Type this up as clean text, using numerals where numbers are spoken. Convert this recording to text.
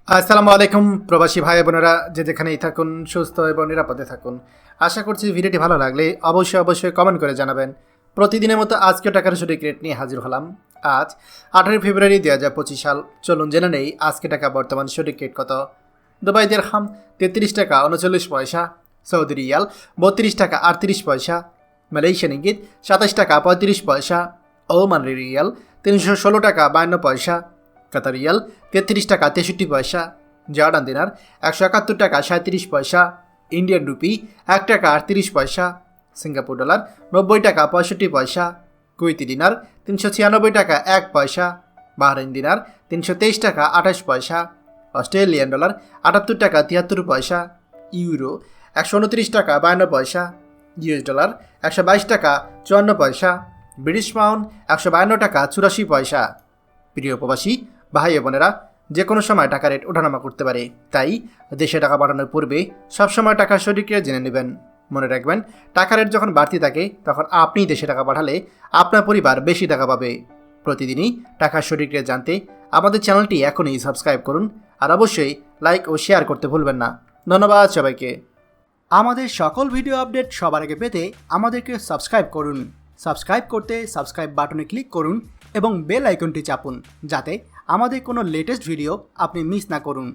আসসালামু আলাইকুম প্রবাসী ভাই বোনেরা, যে যেখানেই থাকুন সুস্থ এবং নিরাপদে থাকুন। আশা করছি ভিডিওটি ভালো লাগলে অবশ্যই কমেন্ট করে জানাবেন। প্রতিদিনের মতো আজকেও টাকার সঠিক রেট নিয়ে হাজির হলাম। আজ 18 ফেব্রুয়ারি 2025 সাল। চলুন জেনে নেই আজকে টাকা বর্তমান সঠিক রেট কত। দুবাই দিরহাম 33 টাকা 39 পয়সা, সৌদি রিয়াল 32 টাকা 38 পয়সা, মালয়েশিয়ান ইঙ্গিত 27 টাকা 35 পয়সা, ওমান রিয়াল 316 টাকা 52 পয়সা, কাতার রিয়াল 33 টাকা 63 পয়সা, জর্ডান দিনার 171 টাকা 37 পয়সা, ইন্ডিয়ান রুপি 1 টাকা 38 পয়সা, সিঙ্গাপুর ডলার 90 টাকা 65 পয়সা, কুয়েতি দিনার 396 টাকা 1 পয়সা, বাহরাইন দিনার 323 টাকা 28 পয়সা, অস্ট্রেলিয়ান ডলার 78 টাকা 73 পয়সা, ইউরো 129 টাকা 52 পয়সা, ইউএস ডলার 122 টাকা 54 পয়সা, ব্রিটিশ পাউন্ড 152 টাকা 84 পয়সা। প্রিয় প্রবাসী ভাই বোনেরা, যে কোনো সময় টাকা রেট ওঠানামা করতে পারে, তাই দেশে টাকা পাঠানোর পূর্বে সবসময় টাকার সঠিক রেট জেনে নেবেন। মনে রাখবেন, টাকা রেট যখন বাড়তি থাকে তখন আপনি দেশে টাকা পাঠালে আপনার পরিবার বেশি টাকা পাবে। প্রতিদিনই টাকার সঠিক রেট জানতে আমাদের চ্যানেলটি এখনই সাবস্ক্রাইব করুন, আর অবশ্যই লাইক ও শেয়ার করতে ভুলবেন না। ধন্যবাদ সবাইকে। আমাদের সকল ভিডিও আপডেট সবার আগে পেতে আমাদেরকে সাবস্ক্রাইব করুন। সাবস্ক্রাইব করতে সাবস্ক্রাইব বাটনে ক্লিক করুন এবং বেল আইকনটি চাপুন, যাতে আমাদের কোনো লেটেস্ট ভিডিও আপনি মিস না করুন।